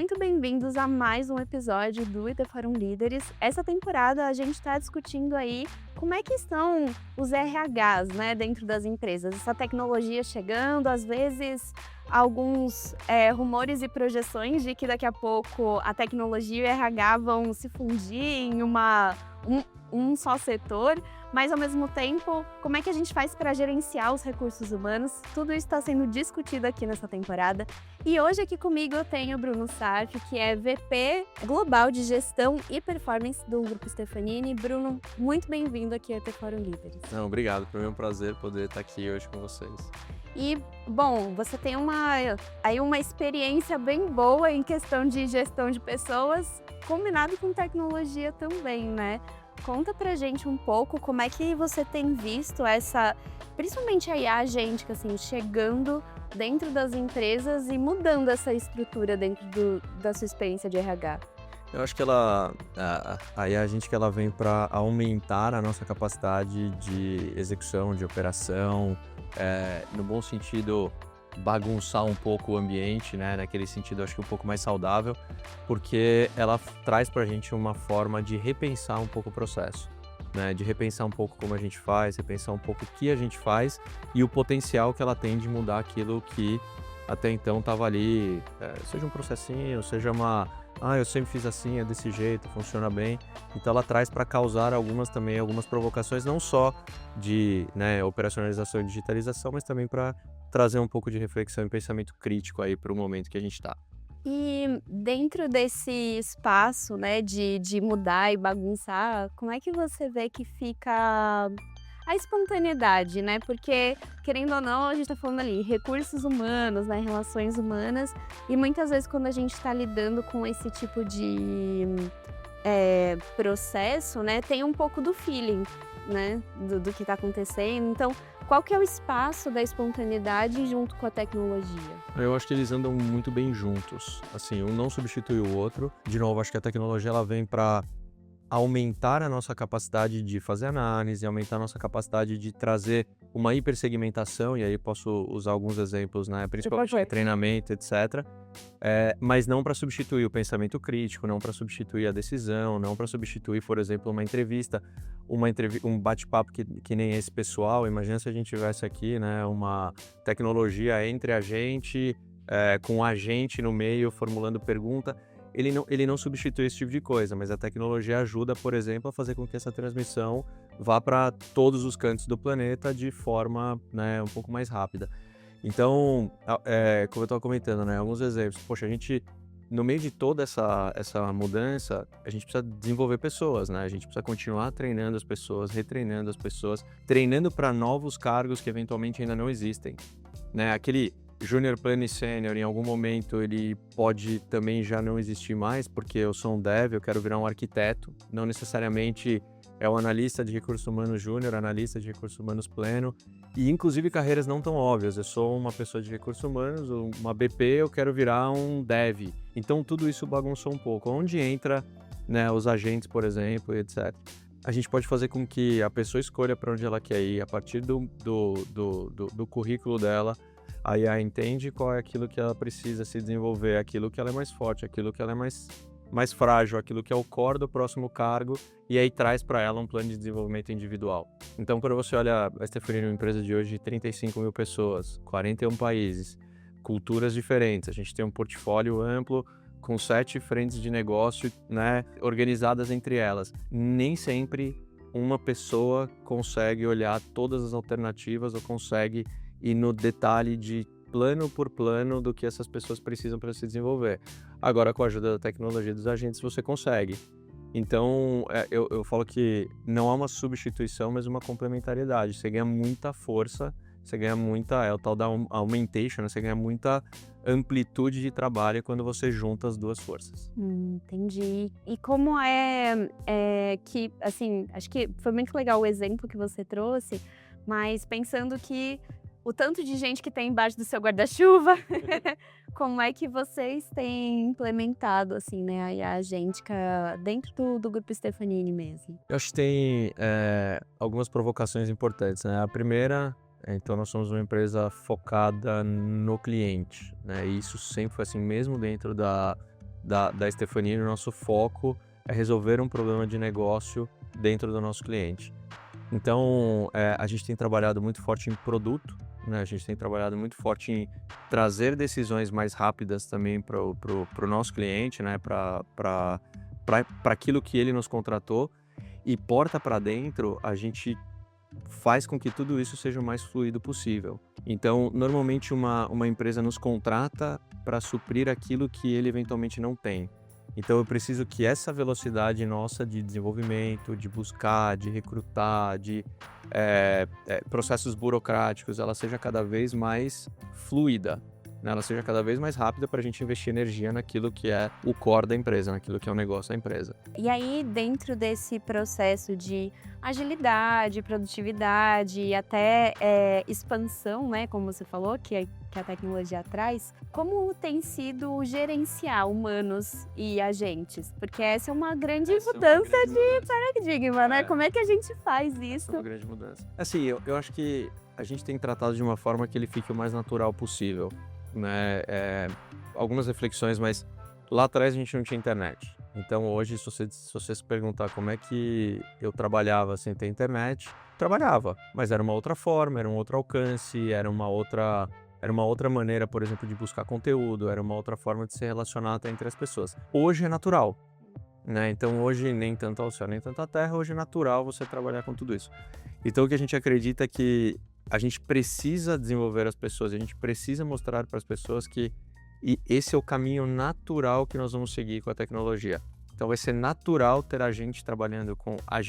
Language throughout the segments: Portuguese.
muito bem-vindos a mais um episódio do IT Forum Líderes. Essa temporada a gente está discutindo aí como é que estão os RHs, né, dentro das empresas. Essa tecnologia chegando, às vezes alguns rumores e projeções de que daqui a pouco a tecnologia e o RH vão se fundir em um só setor, mas ao mesmo tempo, como é que a gente faz para gerenciar os recursos humanos? Tudo isso está sendo discutido aqui nessa temporada. E hoje aqui comigo eu tenho o Bruno Sarf, que é VP Global de Gestão e Performance do Grupo Stefanini. Bruno, muito bem-vindo aqui ao IT Forum Líderes. Não, obrigado, para mim é um prazer poder estar aqui hoje com vocês. E, bom, você tem uma experiência bem boa em questão de gestão de pessoas, combinado com tecnologia também, né? Conta pra gente um pouco como é que você tem visto principalmente a IA agêntica, assim, chegando dentro das empresas e mudando essa estrutura dentro da sua experiência de RH. Eu acho que a IA agente que ela vem para aumentar a nossa capacidade de execução, de operação, no bom sentido, bagunçar um pouco o ambiente, né? Naquele sentido, acho que um pouco mais saudável, porque ela traz para a gente uma forma de repensar um pouco o processo, né? De repensar um pouco como a gente faz, repensar um pouco o que a gente faz e o potencial que ela tem de mudar aquilo que até então estava ali, seja um processinho, seja eu sempre fiz assim, é desse jeito, funciona bem. Então ela traz para causar algumas provocações, não só de, né, operacionalização e digitalização, mas também para trazer um pouco de reflexão e pensamento crítico aí para o momento que a gente está. E dentro desse espaço, né, de mudar e bagunçar, como é que você vê que fica a espontaneidade, né? Porque, querendo ou não, a gente tá falando ali, recursos humanos, né, relações humanas, e muitas vezes quando a gente está lidando com esse tipo de processo, né, tem um pouco do feeling, né, do que está acontecendo. Então, qual que é o espaço da espontaneidade junto com a tecnologia? Eu acho que eles andam muito bem juntos, assim, um não substitui o outro. De novo, acho que a tecnologia ela vem para aumentar a nossa capacidade de fazer análise, aumentar a nossa capacidade de trazer uma hipersegmentação, e aí posso usar alguns exemplos, né, principalmente de treinamento, etc. Mas não para substituir o pensamento crítico, não para substituir a decisão, não para substituir, por exemplo, uma entrevista, um bate-papo que nem esse pessoal. Imagina se a gente tivesse aqui, né, uma tecnologia entre a gente, com a gente no meio, formulando pergunta. Ele não substitui esse tipo de coisa, mas a tecnologia ajuda, por exemplo, a fazer com que essa transmissão vá para todos os cantos do planeta de forma, né, um pouco mais rápida. Então, como eu estava comentando, né, alguns exemplos. Poxa, a gente, no meio de toda essa mudança, a gente precisa desenvolver pessoas, né? A gente precisa continuar treinando as pessoas, retreinando as pessoas, treinando para novos cargos que eventualmente ainda não existem, né? Aquele Júnior, Pleno e Sênior, em algum momento ele pode também já não existir mais, porque eu sou um dev, eu quero virar um arquiteto, não necessariamente é um analista de recursos humanos júnior, analista de recursos humanos pleno, e inclusive carreiras não tão óbvias. Eu sou uma pessoa de recursos humanos, uma BP, eu quero virar um dev. Então tudo isso bagunçou um pouco. Onde entra, né, os agentes, por exemplo, etc. A gente pode fazer com que a pessoa escolha para onde ela quer ir, a partir do currículo dela. A IA entende qual é aquilo que ela precisa se desenvolver, aquilo que ela é mais forte, aquilo que ela é mais frágil, aquilo que é o core do próximo cargo, e aí traz para ela um plano de desenvolvimento individual. Então, quando você olha a Stefanini, uma empresa de hoje de 35 mil pessoas, 41 países, culturas diferentes, a gente tem um portfólio amplo com 7 frentes de negócio, né, organizadas entre elas. Nem sempre uma pessoa consegue olhar todas as alternativas ou consegue e no detalhe de plano por plano do que essas pessoas precisam para se desenvolver. Agora, com a ajuda da tecnologia dos agentes, você consegue. Então, eu falo que não há uma substituição, mas uma complementariedade. Você ganha muita força, você ganha muita, é o tal da augmentation, né? Você ganha muita amplitude de trabalho quando você junta as duas forças. Entendi. E como que, assim, acho que foi muito legal o exemplo que você trouxe, mas pensando que o tanto de gente que tem embaixo do seu guarda-chuva, como é que vocês têm implementado, assim, né, a IA agêntica dentro do Grupo Stefanini mesmo? Eu acho que tem algumas provocações importantes, né? A primeira, então nós somos uma empresa focada no cliente, né? E isso sempre foi assim, mesmo dentro da Stefanini, o nosso foco é resolver um problema de negócio dentro do nosso cliente. Então, a gente tem trabalhado muito forte em produto, né? A gente tem trabalhado muito forte em trazer decisões mais rápidas também para o nosso cliente, né? Para aquilo que ele nos contratou. E porta para dentro, a gente faz com que tudo isso seja o mais fluido possível. Então, normalmente uma empresa nos contrata para suprir aquilo que ele eventualmente não tem. Então, eu preciso que essa velocidade nossa de desenvolvimento, de buscar, de recrutar, de processos burocráticos, ela seja cada vez mais fluida, né? Ela seja cada vez mais rápida para a gente investir energia naquilo que é o core da empresa, naquilo que é o negócio da empresa. E aí, dentro desse processo de agilidade, produtividade e até expansão, né, como você falou, que a tecnologia traz, como tem sido gerenciar humanos e agentes? Porque essa é uma grande mudança de paradigma, né? Como é que a gente faz isso? É uma grande mudança. Assim, eu acho que a gente tem tratado de uma forma que ele fique o mais natural possível, né? Algumas reflexões, mas lá atrás a gente não tinha internet. Então hoje, se você se perguntar como é que eu trabalhava sem ter internet, trabalhava, mas era uma outra forma, era um outro alcance, era uma outra maneira, por exemplo, de buscar conteúdo, era uma outra forma de se relacionar até entre as pessoas. Hoje é natural, né? Então hoje nem tanto ao céu, nem tanto à terra, hoje é natural você trabalhar com tudo isso. Então o que a gente acredita é que a gente precisa desenvolver as pessoas, a gente precisa mostrar para as pessoas que esse é o caminho natural que nós vamos seguir com a tecnologia. Então vai ser natural ter a gente trabalhando com a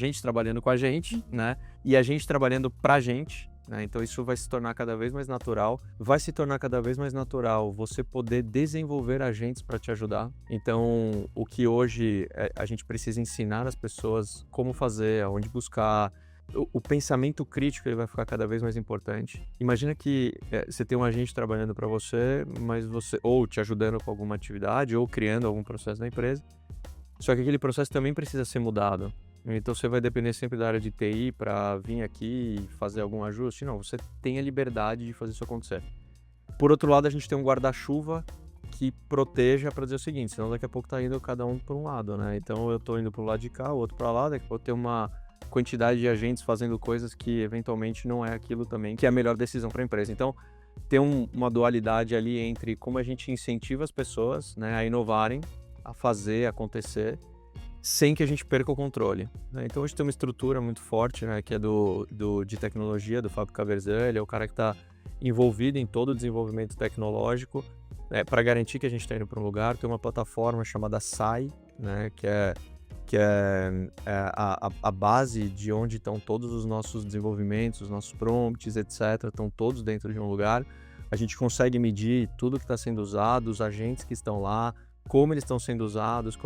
gente, né? E a gente trabalhando pra gente, né? Então isso vai se tornar cada vez mais natural. Vai se tornar cada vez mais natural você poder desenvolver agentes para te ajudar. Então o que hoje a gente precisa ensinar as pessoas como fazer, aonde buscar. O pensamento crítico ele vai ficar cada vez mais importante. Imagina que você tem um agente trabalhando para você, mas você ou te ajudando com alguma atividade ou criando algum processo na empresa. Só que aquele processo também precisa ser mudado. Então você vai depender sempre da área de TI para vir aqui e fazer algum ajuste. Não, você tem a liberdade de fazer isso acontecer. Por outro lado, a gente tem um guarda-chuva que proteja para dizer o seguinte, senão daqui a pouco tá indo cada um para um lado, né? Então eu tô indo para o lado de cá, o outro para lá, daqui a pouco tem uma quantidade de agentes fazendo coisas que eventualmente não é aquilo também que é a melhor decisão para a empresa. Então, tem uma dualidade ali entre como a gente incentiva as pessoas, né, a inovarem, a fazer acontecer, sem que a gente perca o controle, né? Então, hoje tem uma estrutura muito forte, né, que é de tecnologia, do Fábio Caverzan, ele é o cara que está envolvido em todo o desenvolvimento tecnológico, para garantir que a gente está indo para um lugar. Tem uma plataforma chamada SAI, né, que é a base de onde estão todos os nossos desenvolvimentos, os nossos prompts, etc. Estão todos dentro de um lugar. A gente consegue medir tudo que está sendo usado, os agentes que estão lá, como eles estão sendo usados,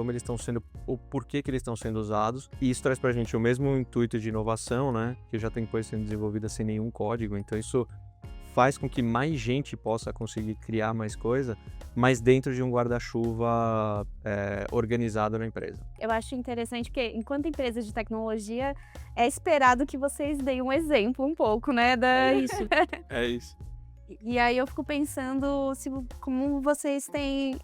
o porquê que eles estão sendo usados. E isso traz para a gente o mesmo intuito de inovação, né? Que já tem coisa sendo desenvolvida sem nenhum código. Então isso faz com que mais gente possa conseguir criar mais coisa, mas dentro de um guarda-chuva organizado na empresa. Eu acho interessante porque, enquanto empresa de tecnologia, é esperado que vocês deem um exemplo um pouco, né, disso. É isso. E aí eu fico pensando como vocês têm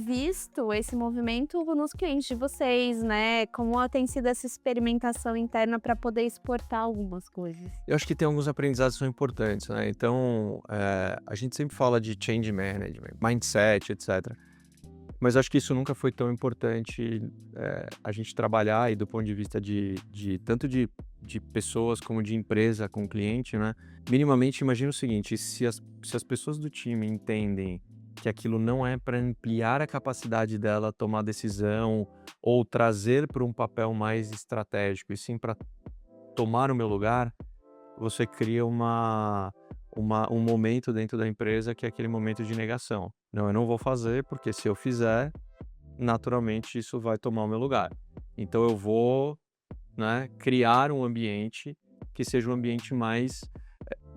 visto esse movimento nos clientes de vocês, né? Como tem sido essa experimentação interna para poder exportar algumas coisas. Eu acho que tem alguns aprendizados que são importantes, né? Então, a gente sempre fala de change management, mindset, etc. Mas acho que isso nunca foi tão importante a gente trabalhar, e do ponto de vista tanto de pessoas como de empresa com o cliente, né? Minimamente, imagina o seguinte, se as pessoas do time entendem que aquilo não é para ampliar a capacidade dela tomar decisão ou trazer para um papel mais estratégico, e sim para tomar o meu lugar, você cria um momento dentro da empresa que é aquele momento de negação. Não, eu não vou fazer, porque se eu fizer, naturalmente isso vai tomar o meu lugar. Então eu vou, né, criar um ambiente que seja um ambiente mais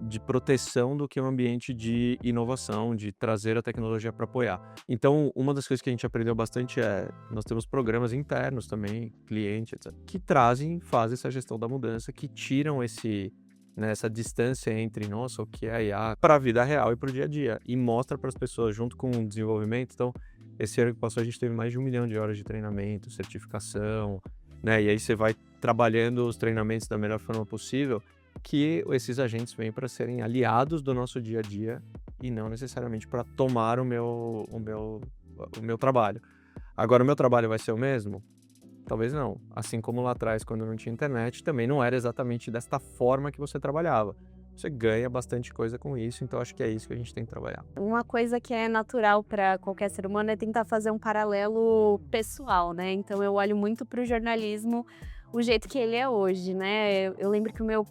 de proteção do que um ambiente de inovação, de trazer a tecnologia para apoiar. Então, uma das coisas que a gente aprendeu bastante nós temos programas internos também, cliente, etc., que fazem essa gestão da mudança, que tiram essa distância entre, o que é IA, para a vida real e para o dia a dia, e mostra para as pessoas junto com o desenvolvimento. Então, Esse ano que passou a gente teve mais de 1 milhão de horas de treinamento, certificação, né? E aí você vai trabalhando os treinamentos da melhor forma possível, que esses agentes vêm para serem aliados do nosso dia a dia e não necessariamente para tomar o meu trabalho. Agora, o meu trabalho vai ser o mesmo? Talvez não. Assim como lá atrás, quando não tinha internet, também não era exatamente desta forma que você trabalhava. Você ganha bastante coisa com isso, então acho que é isso que a gente tem que trabalhar. Uma coisa que é natural para qualquer ser humano é tentar fazer um paralelo pessoal, né? Então eu olho muito para o jornalismo, o jeito que ele é hoje, né? Eu lembro que o meu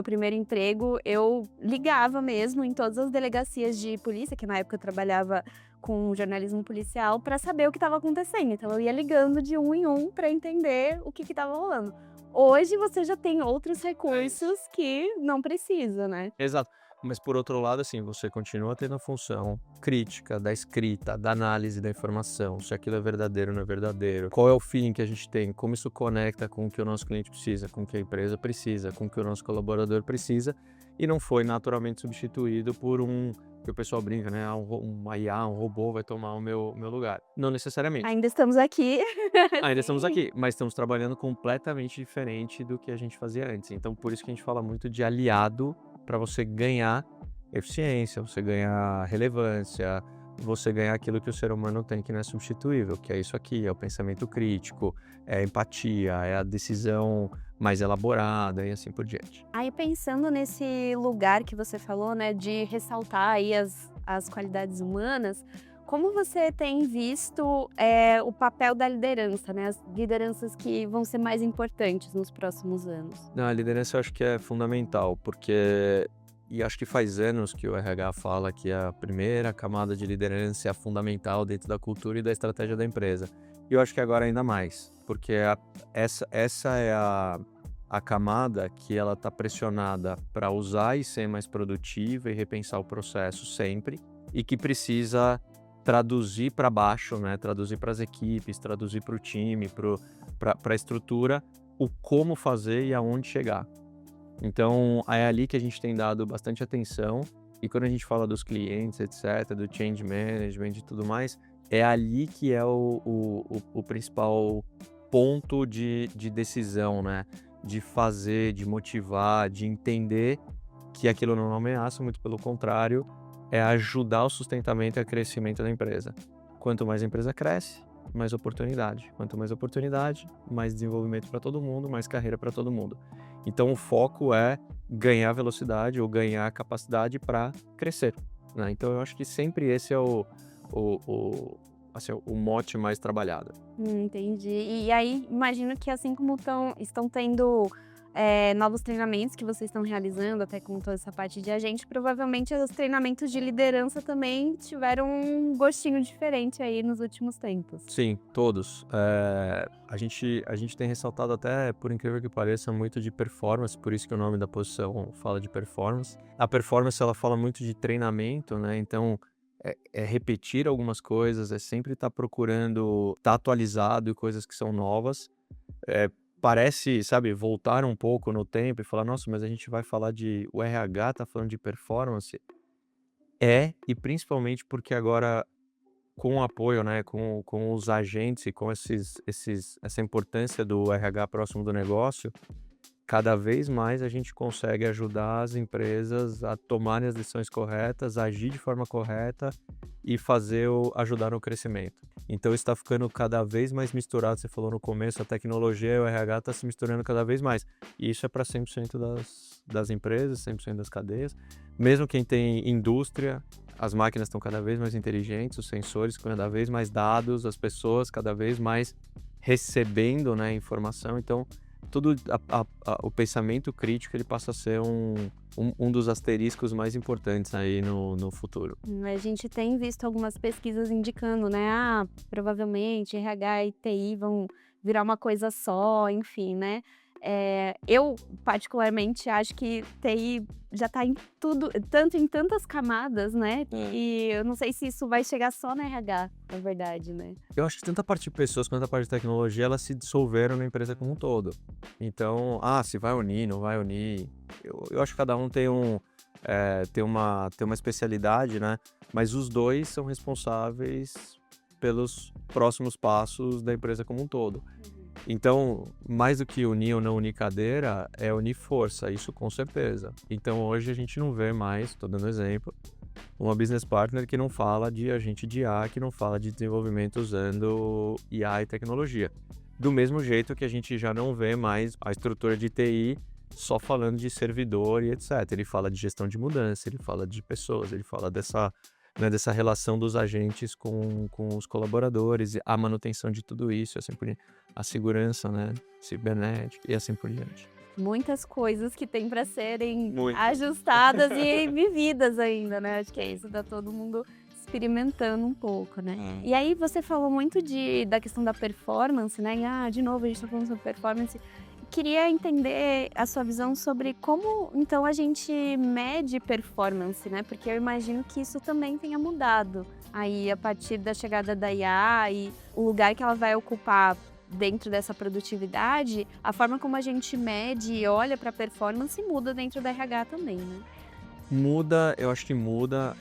primeiro emprego, eu ligava mesmo em todas as delegacias de polícia, que na época eu trabalhava com jornalismo policial, para saber o que estava acontecendo. Então eu ia ligando de um em um para entender o que estava rolando. Hoje você já tem outros recursos que não precisa, né? Exato. Mas por outro lado, assim, você continua tendo a função crítica da escrita, da análise da informação, se aquilo é verdadeiro ou não é verdadeiro, qual é o feeling que a gente tem, como isso conecta com o que o nosso cliente precisa, com o que a empresa precisa, com o que o nosso colaborador precisa, e não foi naturalmente substituído por que o pessoal brinca, né? Uma IA, um robô vai tomar o meu lugar. Não necessariamente. Ainda estamos aqui. Ainda estamos Sim. aqui, mas estamos trabalhando completamente diferente do que a gente fazia antes. Então, por isso que a gente fala muito de aliado para você ganhar eficiência, você ganhar relevância, você ganhar aquilo que o ser humano tem que não é substituível, que é isso aqui, é o pensamento crítico, é a empatia, é a decisão mais elaborada e assim por diante. Aí pensando nesse lugar que você falou, né, de ressaltar aí as qualidades humanas, como você tem visto o papel da liderança, né, as lideranças que vão ser mais importantes nos próximos anos? Não, a liderança eu acho que é fundamental, e acho que faz anos que o RH fala que a primeira camada de liderança é a fundamental dentro da cultura e da estratégia da empresa. E eu acho que agora ainda mais, porque essa é a camada que ela está pressionada para usar e ser mais produtiva e repensar o processo sempre, e que precisa traduzir para baixo, né? Traduzir para as equipes, traduzir para o time, para a estrutura, o como fazer e aonde chegar. Então, é ali que a gente tem dado bastante atenção, e quando a gente fala dos clientes, etc., do change management e tudo mais, é ali que é o principal ponto de decisão, né? De fazer, de motivar, de entender que aquilo não é uma ameaça, muito pelo contrário, é ajudar o sustentamento e o crescimento da empresa. Quanto mais a empresa cresce, mais oportunidade. Quanto mais oportunidade, mais desenvolvimento para todo mundo, mais carreira para todo mundo. Então o foco é ganhar velocidade ou ganhar capacidade para crescer, né? Então eu acho que sempre esse é assim, o mote mais trabalhado. Entendi. E aí, imagino que assim como estão tendo novos treinamentos que vocês estão realizando, até com toda essa parte de agente, provavelmente os treinamentos de liderança também tiveram um gostinho diferente aí nos últimos tempos. Sim, todos. A gente tem ressaltado até, por incrível que pareça, muito de performance, por isso que o nome da posição fala de performance. A performance, ela fala muito de treinamento, né? Então, é repetir algumas coisas, é sempre estar procurando estar atualizado e coisas que são novas. Parece, sabe, voltar um pouco no tempo e falar, nossa, mas a gente vai falar o RH tá falando de performance. E principalmente porque agora, com o apoio, né, com os agentes e com essa importância do RH próximo do negócio, cada vez mais a gente consegue ajudar as empresas a tomarem as decisões corretas, agir de forma correta e ajudar no crescimento. Então está ficando cada vez mais misturado. Você falou no começo, a tecnologia e o RH está se misturando cada vez mais. E isso é para 100% das empresas, 100% das cadeias. Mesmo quem tem indústria, as máquinas estão cada vez mais inteligentes, os sensores cada vez mais dados, as pessoas cada vez mais recebendo, né, informação. Então, o pensamento crítico ele passa a ser um dos asteriscos mais importantes aí no futuro. A gente tem visto algumas pesquisas indicando, né? Provavelmente RH e TI vão virar uma coisa só, enfim, né? Eu, particularmente, acho que TI já está em tudo, tanto em tantas camadas, né? E eu não sei se isso vai chegar só na RH, na verdade, né? Eu acho que tanto a parte de pessoas quanto a parte de tecnologia, elas se dissolveram na empresa como um todo. Então, se vai unir, não vai unir. Eu acho que cada um tem uma especialidade, né? Mas os dois são responsáveis pelos próximos passos da empresa como um todo. Então, mais do que unir ou não unir cadeira, é unir força, isso com certeza. Então, hoje a gente não vê mais, estou dando exemplo, uma business partner que não fala de agente de IA, que não fala de desenvolvimento usando IA e tecnologia. Do mesmo jeito que a gente já não vê mais a estrutura de TI só falando de servidor e etc. Ele fala de gestão de mudança, ele fala de pessoas, ele fala dessa relação dos agentes com os colaboradores, a manutenção de tudo isso, assim por diante, a segurança, né, cibernética e assim por diante. Muitas coisas que tem para serem Muito. ajustadas e vividas ainda, né? Acho que é isso, tá todo mundo experimentando um pouco, né? E aí você falou muito da questão da performance, né? E, de novo a gente tá falando sobre performance. Queria entender a sua visão sobre como, então, a gente mede performance, né? Porque eu imagino que isso também tenha mudado aí a partir da chegada da IA e o lugar que ela vai ocupar dentro dessa produtividade, a forma como a gente mede e olha para a performance muda dentro da RH também, né? Muda, eu acho que muda.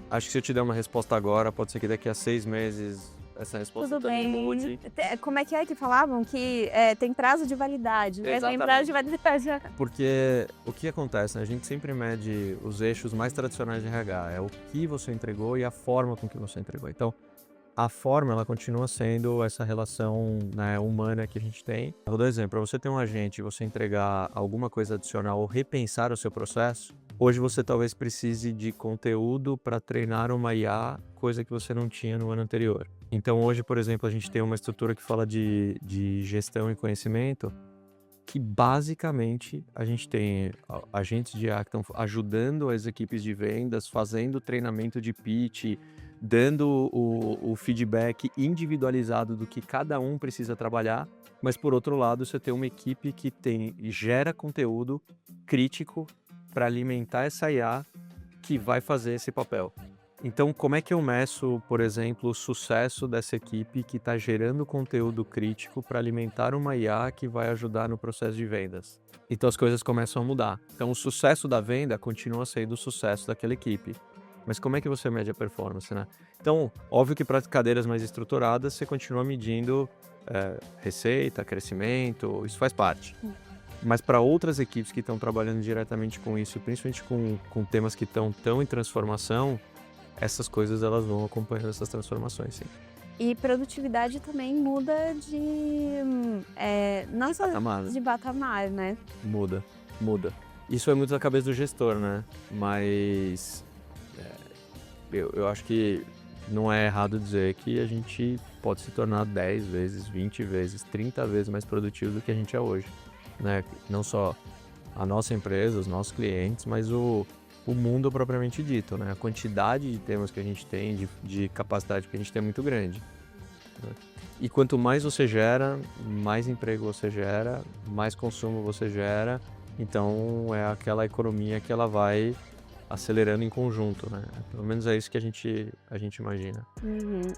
Acho que se eu te der uma resposta agora, pode ser que daqui a 6 meses essa resposta Tudo também bem. mude. Como é que falavam? Que tem prazo de validade, né? Tem Exatamente. prazo de validade. Porque o que acontece, né? A gente sempre mede os eixos mais tradicionais de RH, é o que você entregou e a forma com que você entregou. Então, a forma, ela continua sendo essa relação, né, humana que a gente tem. Eu vou dar um exemplo, para você ter um agente e você entregar alguma coisa adicional ou repensar o seu processo, hoje você talvez precise de conteúdo para treinar uma IA, coisa que você não tinha no ano anterior. Então hoje, por exemplo, a gente tem uma estrutura que fala de gestão e conhecimento, que basicamente a gente tem agentes de IA que estão ajudando as equipes de vendas, fazendo treinamento de pitch, dando o feedback individualizado do que cada um precisa trabalhar, mas por outro lado você tem uma equipe que gera conteúdo crítico para alimentar essa IA que vai fazer esse papel. Então, como é que eu meço, por exemplo, o sucesso dessa equipe que está gerando conteúdo crítico para alimentar uma IA que vai ajudar no processo de vendas? Então, as coisas começam a mudar. Então, o sucesso da venda continua sendo o sucesso daquela equipe. Mas como é que você mede a performance, né? Então, óbvio que para cadeiras mais estruturadas, você continua medindo receita, crescimento, isso faz parte. Mas para outras equipes que estão trabalhando diretamente com isso, principalmente com temas que estão tão em transformação, essas coisas elas vão acompanhando essas transformações, sim. E produtividade também muda não só de patamar, né? Muda. Isso é muito da cabeça do gestor, né? Mas eu acho que não é errado dizer que a gente pode se tornar 10 vezes, 20 vezes, 30 vezes mais produtivo do que a gente é hoje, né? Não só a nossa empresa, os nossos clientes, mas o mundo propriamente dito, né? A quantidade de temas que a gente tem, de capacidade que a gente tem é muito grande, né? E quanto mais você gera, mais emprego você gera, mais consumo você gera, então é aquela economia que ela vai acelerando em conjunto, né? Pelo menos é isso que a gente imagina.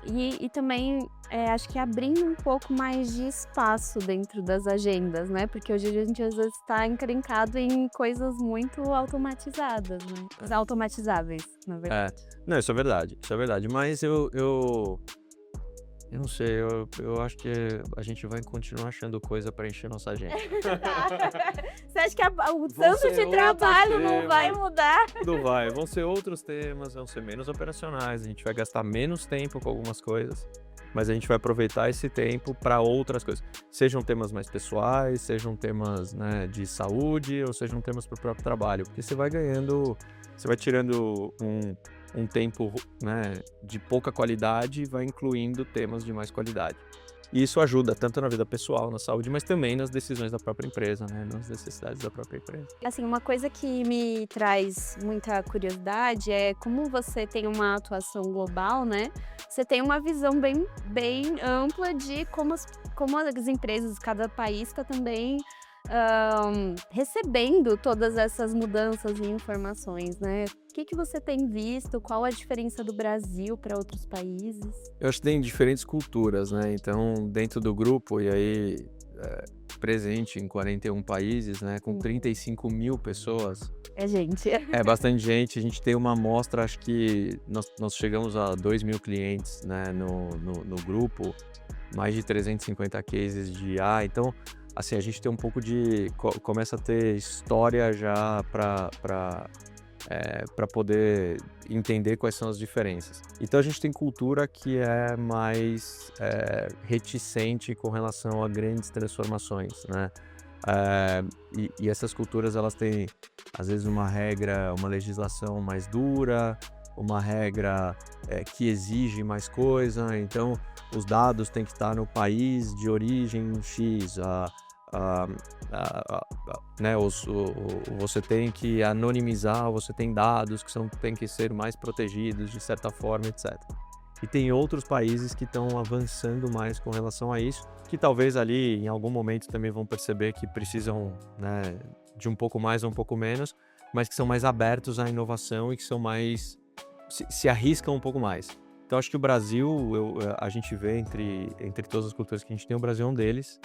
E também acho que abrindo um pouco mais de espaço dentro das agendas, né? Porque hoje a gente às vezes está encrencado em coisas muito automatizadas, né? Automatizáveis, na verdade. Não, isso é verdade, mas eu não sei, eu acho que a gente vai continuar achando coisa para encher nossa agenda. Você acha que o tanto de trabalho não vai mudar? Não vai, vão ser outros temas, vão ser menos operacionais, a gente vai gastar menos tempo com algumas coisas, mas a gente vai aproveitar esse tempo para outras coisas. Sejam temas mais pessoais, sejam temas, né, de saúde, ou sejam temas para o próprio trabalho, porque você vai tirando um tempo, né, de pouca qualidade e vai incluindo temas de mais qualidade. E isso ajuda tanto na vida pessoal, na saúde, mas também nas decisões da própria empresa, né, nas necessidades da própria empresa. Assim, uma coisa que me traz muita curiosidade é como você tem uma atuação global, né? Você tem uma visão bem ampla de como as empresas, cada país está também recebendo todas essas mudanças e informações, né? O que você tem visto? Qual a diferença do Brasil para outros países? Eu acho que tem diferentes culturas, né? Então, dentro do grupo, e aí presente em 41 países, né? Com 35 mil pessoas, É gente. É bastante gente, a gente tem uma amostra, acho que nós chegamos a 2.000 clientes, né, no grupo, mais de 350 cases de IA, então, assim, a gente tem um pouco de, começa a ter história já para poder entender quais são as diferenças. Então a gente tem cultura que é mais reticente com relação a grandes transformações, né? E essas culturas, elas têm, às vezes, uma regra, uma legislação mais dura, uma regra que exige mais coisa, então os dados têm que estar no país de origem X, né, você tem que anonimizar, você tem dados que têm que ser mais protegidos de certa forma, etc. E tem outros países que estão avançando mais com relação a isso, que talvez ali em algum momento também vão perceber que precisam, né, de um pouco mais ou um pouco menos, mas que são mais abertos à inovação e que são mais se arriscam um pouco mais. Então acho que o Brasil, a gente vê entre todas as culturas que a gente tem, o Brasil é um deles,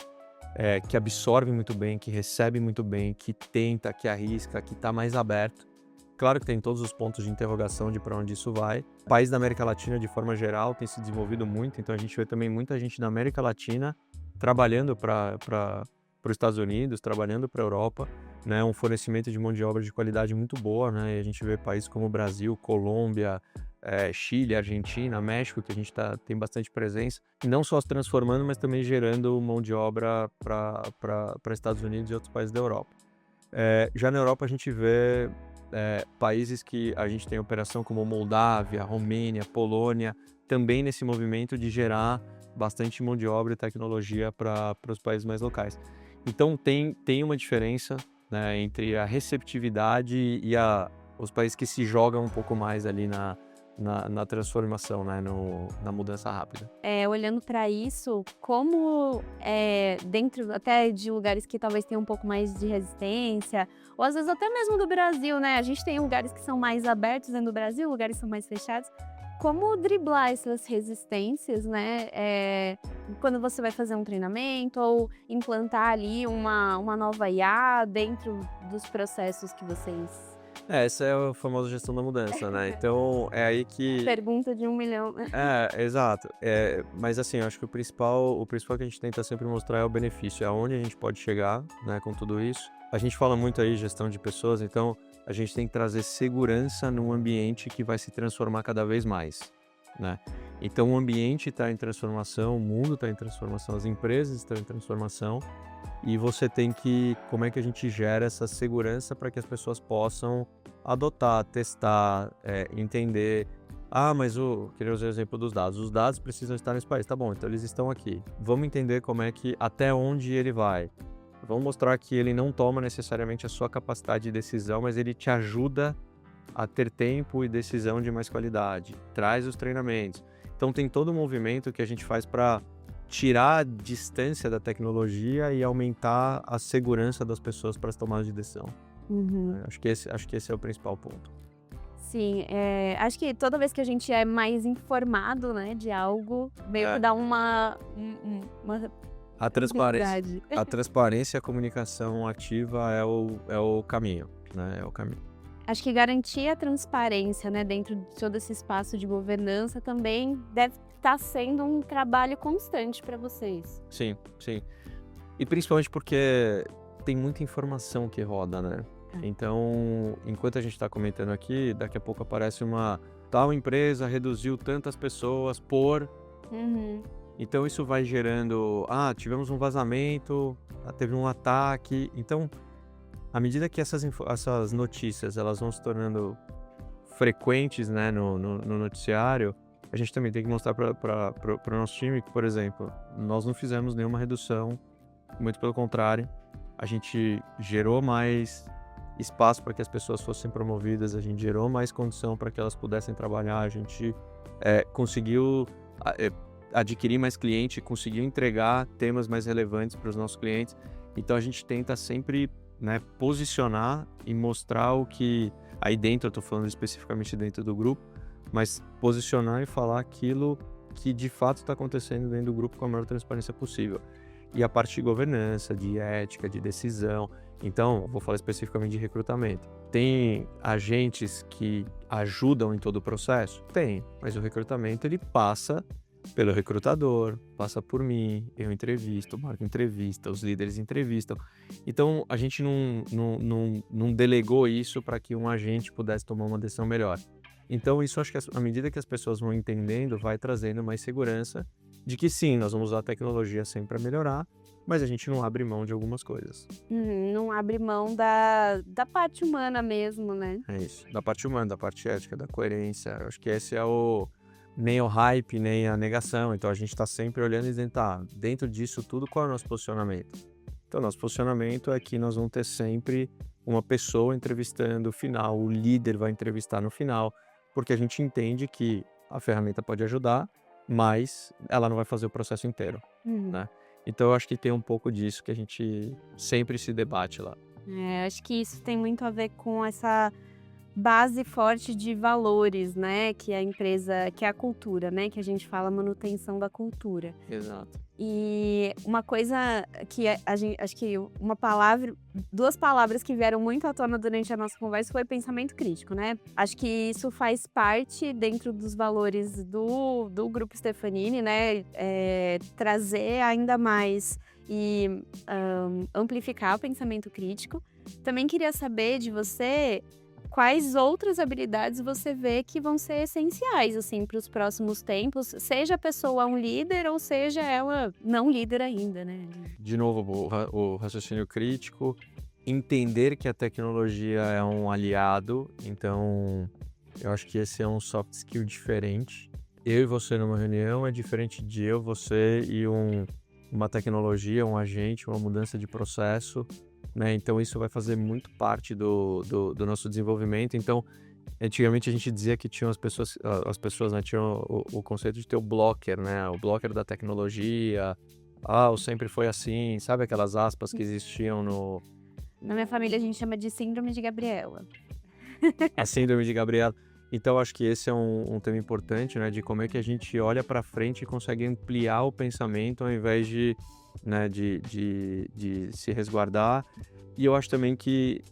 que absorve muito bem, que recebe muito bem, que tenta, que arrisca, que está mais aberto. Claro que tem todos os pontos de interrogação de para onde isso vai. O país da América Latina, de forma geral, tem se desenvolvido muito, então a gente vê também muita gente da América Latina trabalhando para os Estados Unidos, trabalhando para a Europa, né? Um fornecimento de mão de obra de qualidade muito boa, né? E a gente vê países como Brasil, Colômbia, Chile, Argentina, México, que a gente tem bastante presença, e não só se transformando, mas também gerando mão de obra para Estados Unidos e outros países da Europa. Já na Europa a gente vê países que a gente tem operação como Moldávia, Romênia, Polônia, também nesse movimento de gerar bastante mão de obra e tecnologia para os países mais locais. Então tem uma diferença, né, entre a receptividade e os países que se jogam um pouco mais ali na transformação, né, na mudança rápida. Olhando para isso, como dentro até de lugares que talvez tenham um pouco mais de resistência, ou às vezes até mesmo do Brasil, né? A gente tem lugares que são mais abertos dentro do Brasil, lugares que são mais fechados. Como driblar essas resistências, né? Quando você vai fazer um treinamento ou implantar ali uma nova IA dentro dos processos que vocês... Essa é a famosa gestão da mudança, né? Então, é aí que... Pergunta de 1 milhão. Exato. Mas assim, eu acho que o principal que a gente tenta sempre mostrar é o benefício, é aonde a gente pode chegar, né, com tudo isso. A gente fala muito aí de gestão de pessoas, então a gente tem que trazer segurança num ambiente que vai se transformar cada vez mais, né? Então o ambiente está em transformação, o mundo está em transformação, as empresas estão em transformação, e você tem que... Como é que a gente gera essa segurança para que as pessoas possam adotar, testar, entender... Mas queria usar o exemplo dos dados. Os dados precisam estar nesse país. Tá bom, então eles estão aqui. Vamos entender como é que... Até onde ele vai. Vamos mostrar que ele não toma necessariamente a sua capacidade de decisão, mas ele te ajuda a ter tempo e decisão de mais qualidade. Traz os treinamentos. Então tem todo um movimento que a gente faz para tirar a distância da tecnologia e aumentar a segurança das pessoas para as tomadas de decisão. Uhum. Acho que esse é o principal ponto. Sim, acho que toda vez que a gente é mais informado, né, de algo, meio que dá uma A transparência e a comunicação ativa é o caminho, né? É o caminho. Acho que garantir a transparência, né, dentro de todo esse espaço de governança também deve estar sendo um trabalho constante para vocês. Sim, sim. E principalmente porque tem muita informação que roda, né? Então, enquanto a gente está comentando aqui, daqui a pouco aparece uma tal empresa reduziu tantas pessoas por... Uhum. Então isso vai gerando, tivemos um vazamento, teve um ataque. Então, à medida que essas notícias elas vão se tornando frequentes, né, no noticiário, a gente também tem que mostrar para o nosso time que, por exemplo, nós não fizemos nenhuma redução, muito pelo contrário, a gente gerou mais espaço para que as pessoas fossem promovidas, a gente gerou mais condição para que elas pudessem trabalhar, a gente conseguiu adquirir mais cliente, conseguiu entregar temas mais relevantes para os nossos clientes. Então a gente tenta sempre, né, posicionar e mostrar o que... Aí dentro, eu estou falando especificamente dentro do grupo, mas posicionar e falar aquilo que de fato está acontecendo dentro do grupo com a maior transparência possível. E a parte de governança, de ética, de decisão. Então, vou falar especificamente de recrutamento. Tem agentes que ajudam em todo o processo? Tem, mas o recrutamento ele passa pelo recrutador, passa por mim, eu entrevisto, marco entrevista, os líderes entrevistam. Então, a gente não delegou isso para que um agente pudesse tomar uma decisão melhor. Então, isso acho que à medida que as pessoas vão entendendo, vai trazendo mais segurança de que sim, nós vamos usar a tecnologia sempre para melhorar, mas a gente não abre mão de algumas coisas. Não abre mão da parte humana mesmo, né? É isso. Da parte humana, da parte ética, da coerência. Eu acho que esse é nem o hype, nem a negação. Então a gente está sempre olhando e dizendo, tá, dentro disso tudo, qual é o nosso posicionamento? Então, nosso posicionamento é que nós vamos ter sempre uma pessoa entrevistando o final, o líder vai entrevistar no final, porque a gente entende que a ferramenta pode ajudar, mas ela não vai fazer o processo inteiro, Uhum. né? Então, eu acho que tem um pouco disso que a gente sempre se debate lá. Acho que isso tem muito a ver com essa base forte de valores, né, que a empresa, que é a cultura, né, que a gente fala manutenção da cultura. Exato. E uma coisa que acho que duas palavras que vieram muito à tona durante a nossa conversa foi pensamento crítico, né? Acho que isso faz parte dentro dos valores do Grupo Stefanini, né? Trazer ainda mais e amplificar o pensamento crítico. Também queria saber de você quais outras habilidades você vê que vão ser essenciais, assim, para os próximos tempos, seja a pessoa um líder ou seja ela não líder ainda, né? De novo, o raciocínio crítico, entender que a tecnologia é um aliado, então eu acho que esse é um soft skill diferente. Eu e você numa reunião é diferente de eu, você e uma tecnologia, um agente, uma mudança de processo, né? Então isso vai fazer muito parte do nosso desenvolvimento. Então, antigamente a gente dizia que tinham as pessoas, né, tinham o conceito de ter o blocker, né? O blocker da tecnologia. O sempre foi assim, sabe aquelas aspas que existiam no... Na minha família a gente chama de síndrome de Gabriela. A síndrome de Gabriela. Então, acho que esse é um tema importante, né? De como é que a gente olha para frente e consegue ampliar o pensamento ao invés de, né, de se resguardar. E eu acho também que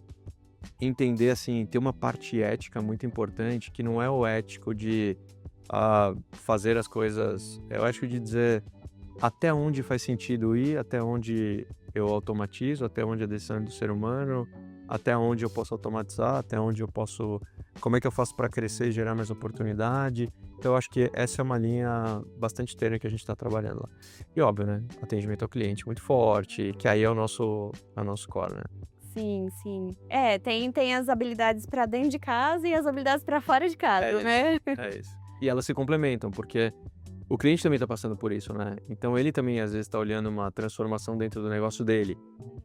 entender, assim, ter uma parte ética muito importante, que não é o ético de fazer as coisas... É o ético de dizer até onde faz sentido ir, até onde eu automatizo, até onde a decisão é do ser humano, até onde eu posso automatizar, até onde eu posso... Como é que eu faço para crescer e gerar mais oportunidade? Então, eu acho que essa é uma linha bastante tênue que a gente está trabalhando lá. E óbvio, né? Atendimento ao cliente muito forte, que aí é o nosso core, né? Sim, sim. Tem as habilidades para dentro de casa e as habilidades para fora de casa, né? É isso. E elas se complementam, porque o cliente também está passando por isso, né? Então, ele também, às vezes, está olhando uma transformação dentro do negócio dele.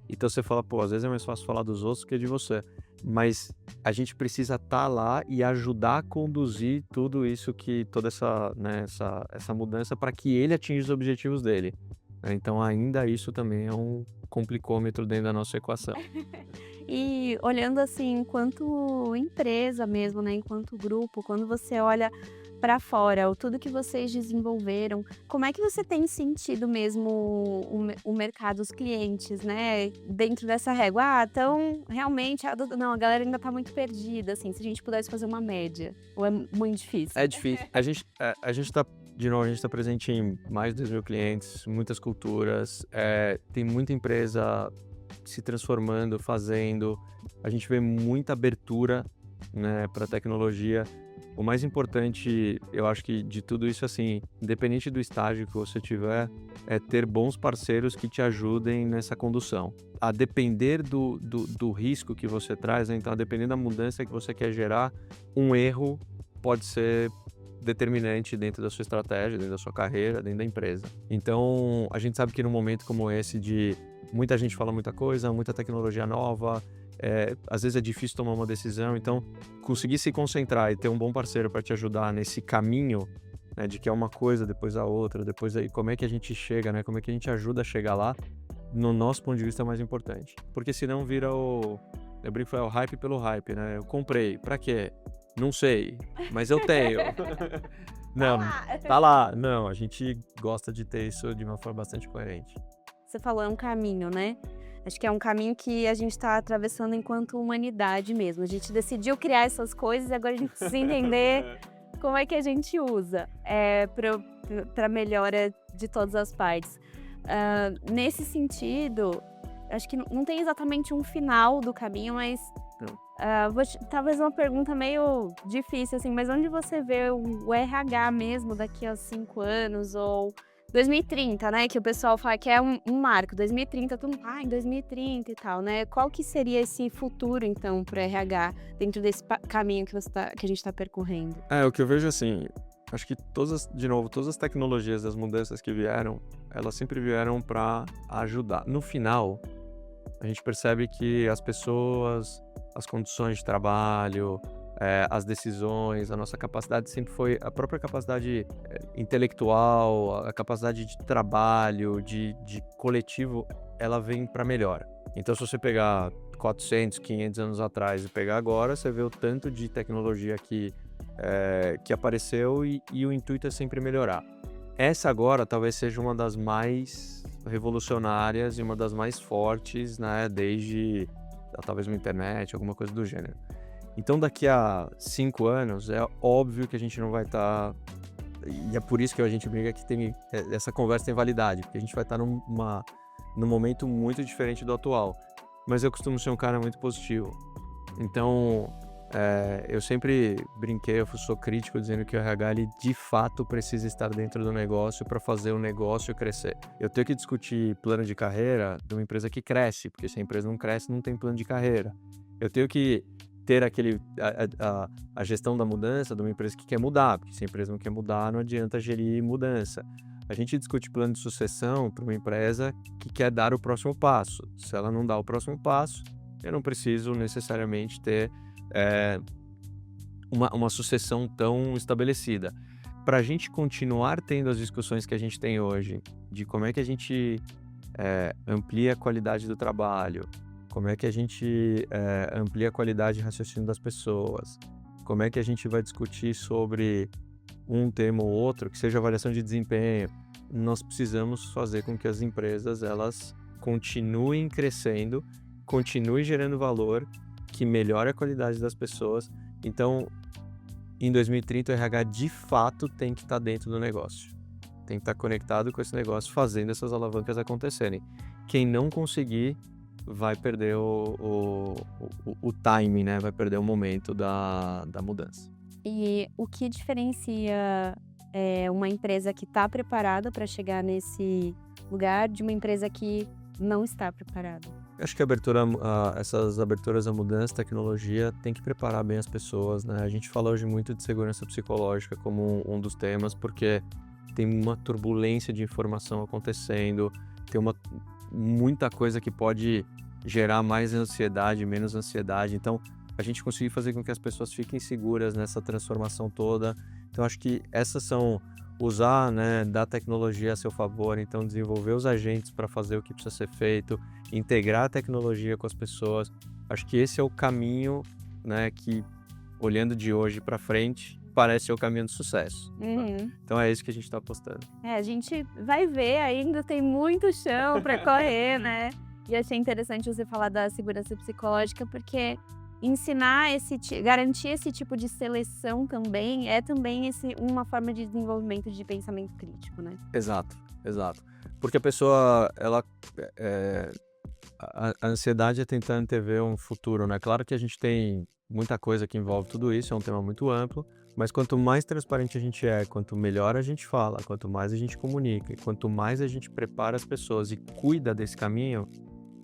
Então, você fala, às vezes é mais fácil falar dos outros que de você. Mas a gente precisa estar lá e ajudar a conduzir tudo isso, toda essa, né, essa mudança para que ele atinja os objetivos dele. Então, ainda isso também é um complicômetro dentro da nossa equação. E olhando assim, enquanto empresa mesmo, né, enquanto grupo, quando você olha para fora, tudo que vocês desenvolveram, como é que você tem sentido mesmo o mercado, os clientes, né, dentro dessa régua? Então, realmente, a galera ainda tá muito perdida, assim, se a gente pudesse fazer uma média, ou é muito difícil? É difícil. A gente tá, de novo, a gente tá presente em mais de 2.000 clientes, muitas culturas, tem muita empresa se transformando, fazendo, a gente vê muita abertura, né, para tecnologia. O mais importante, eu acho que de tudo isso, assim, independente do estágio que você tiver, é ter bons parceiros que te ajudem nessa condução. A depender do risco que você traz, né? Então, a depender da mudança que você quer gerar, um erro pode ser determinante dentro da sua estratégia, dentro da sua carreira, dentro da empresa. Então, a gente sabe que num momento como esse de muita gente fala muita coisa, muita tecnologia nova, às vezes é difícil tomar uma decisão, então conseguir se concentrar e ter um bom parceiro para te ajudar nesse caminho, né, de que é uma coisa, depois a outra, depois aí como é que a gente chega, né, como é que a gente ajuda a chegar lá, no nosso ponto de vista é mais importante, porque senão vira eu brinco, é o hype pelo hype, né, eu comprei, pra quê? Não sei, mas eu tenho. Não, tá lá, não, a gente gosta de ter isso de uma forma bastante coerente. Você falou, é um caminho, né? Acho que é um caminho que a gente está atravessando enquanto humanidade mesmo. A gente decidiu criar essas coisas e agora a gente precisa entender como é que a gente usa para melhora de todas as partes. Nesse sentido, acho que não tem exatamente um final do caminho, mas talvez uma pergunta meio difícil, assim, mas onde você vê o RH mesmo daqui a 5 anos ou 2030, né? Que o pessoal fala que é um marco. 2030, todo mundo, em 2030 e tal, né? Qual que seria esse futuro, então, para o RH dentro desse caminho que a gente está percorrendo? O que eu vejo assim, acho que todas as tecnologias, as mudanças que vieram, elas sempre vieram para ajudar. No final, a gente percebe que as pessoas, as condições de trabalho, as decisões, a nossa capacidade sempre foi a própria capacidade intelectual, a capacidade de trabalho, de coletivo, ela vem para melhor. Então, se você pegar 400, 500 anos atrás e pegar agora, você vê o tanto de tecnologia que apareceu e o intuito é sempre melhorar. Essa agora talvez seja uma das mais revolucionárias e uma das mais fortes, né, desde talvez uma internet, alguma coisa do gênero. Então, daqui a 5 anos, é óbvio que a gente não vai estar... E é por isso que a gente briga que essa conversa tem validade, porque a gente vai estar num momento muito diferente do atual. Mas eu costumo ser um cara muito positivo. Então, eu sempre brinquei, eu sou crítico dizendo que o RH, ele de fato precisa estar dentro do negócio para fazer o negócio crescer. Eu tenho que discutir plano de carreira de uma empresa que cresce, porque se a empresa não cresce, não tem plano de carreira. Eu tenho que ter a gestão da mudança de uma empresa que quer mudar, porque se a empresa não quer mudar, não adianta gerir mudança. A gente discute plano de sucessão para uma empresa que quer dar o próximo passo. Se ela não dá o próximo passo, eu não preciso necessariamente ter uma sucessão tão estabelecida. Para a gente continuar tendo as discussões que a gente tem hoje, de como é que a gente amplia a qualidade do trabalho, como é que a gente amplia a qualidade de raciocínio das pessoas, como é que a gente vai discutir sobre um tema ou outro, que seja avaliação de desempenho, nós precisamos fazer com que as empresas elas continuem crescendo, continuem gerando valor, que melhore a qualidade das pessoas. Então, em 2030, o RH de fato tem que estar dentro do negócio. Tem que estar conectado com esse negócio, fazendo essas alavancas acontecerem. Quem não conseguir vai perder o timing, né? Vai perder o momento da mudança. E o que diferencia uma empresa que está preparada para chegar nesse lugar de uma empresa que não está preparada? Acho que essas aberturas à mudança, tecnologia, tem que preparar bem as pessoas, né? A gente fala hoje muito de segurança psicológica como um dos temas, porque tem uma turbulência de informação acontecendo, tem muita coisa que pode gerar mais ansiedade, menos ansiedade. Então, a gente conseguir fazer com que as pessoas fiquem seguras nessa transformação toda. Então, acho que essas são usar, né, da tecnologia a seu favor, então desenvolver os agentes para fazer o que precisa ser feito, integrar a tecnologia com as pessoas. Acho que esse é o caminho, né, que olhando de hoje para frente parece ser o caminho do sucesso. Uhum. Então é isso que a gente está apostando. A gente vai ver, ainda tem muito chão para correr, né? E achei interessante você falar da segurança psicológica, porque ensinar garantir esse tipo de seleção também é também uma forma de desenvolvimento de pensamento crítico, né? Exato. Porque a pessoa, a ansiedade é tentar antever um futuro, né? Claro que a gente tem muita coisa que envolve tudo isso, é um tema muito amplo, mas quanto mais transparente a gente quanto melhor a gente fala, quanto mais a gente comunica, e quanto mais a gente prepara as pessoas e cuida desse caminho,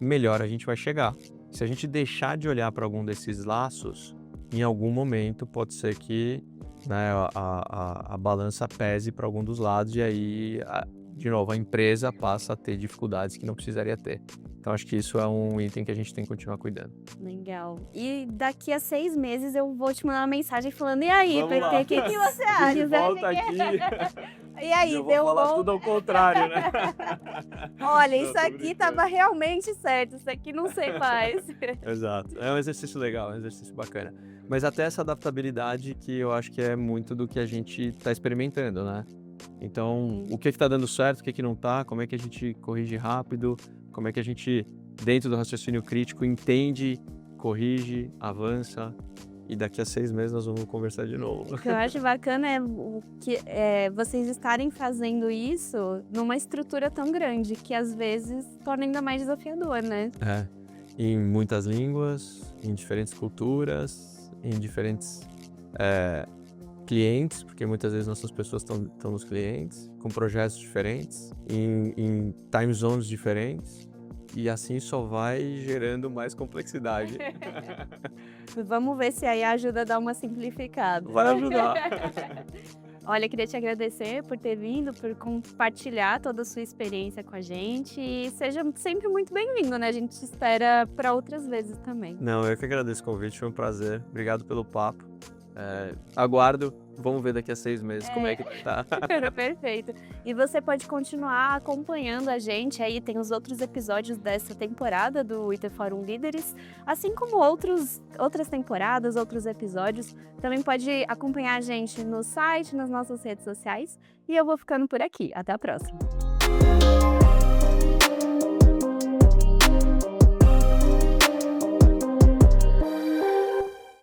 melhor a gente vai chegar. Se a gente deixar de olhar para algum desses laços, em algum momento pode ser que, né, a balança pese para algum dos lados e aí, de novo, a empresa passa a ter dificuldades que não precisaria ter. Então, acho que isso é um item que a gente tem que continuar cuidando. Legal. E daqui a 6 meses eu vou te mandar uma mensagem falando, e aí, Vamos lá. PT, o que você acha? Volta aqui. E aí, eu deu vou falar bom? tudo ao contrário, né? Olha, Não, isso tô aqui brincando. tava realmente certo, isso aqui não sei mais. Exato. É um exercício legal, é um exercício bacana. Mas até essa adaptabilidade que eu acho que é muito do que a gente está experimentando, né? Então, o que está dando certo, o que não está, como é que a gente corrige rápido, como é que a gente dentro do raciocínio crítico, entende, corrige, avança. E daqui a 6 meses nós vamos conversar de novo. O que eu acho bacana é vocês estarem fazendo isso numa estrutura tão grande que às vezes torna ainda mais desafiador, né? Em muitas línguas, em diferentes culturas, em diferentes clientes, porque muitas vezes nossas pessoas estão nos clientes, com projetos diferentes, em time zones diferentes. E assim só vai gerando mais complexidade. Vamos ver se aí ajuda a dar uma simplificada. Vai ajudar. Olha, queria te agradecer por ter vindo, por compartilhar toda a sua experiência com a gente. E seja sempre muito bem-vindo, né? A gente te espera para outras vezes também. Não, eu que agradeço o convite, foi um prazer. Obrigado pelo papo. Aguardo, vamos ver daqui a 6 meses como é que tá. Perfeito. E você pode continuar acompanhando a gente, aí tem os outros episódios dessa temporada do IT Forum Líderes, assim como outras temporadas, outros episódios. Também pode acompanhar a gente no site, nas nossas redes sociais. E eu vou ficando por aqui. Até a próxima.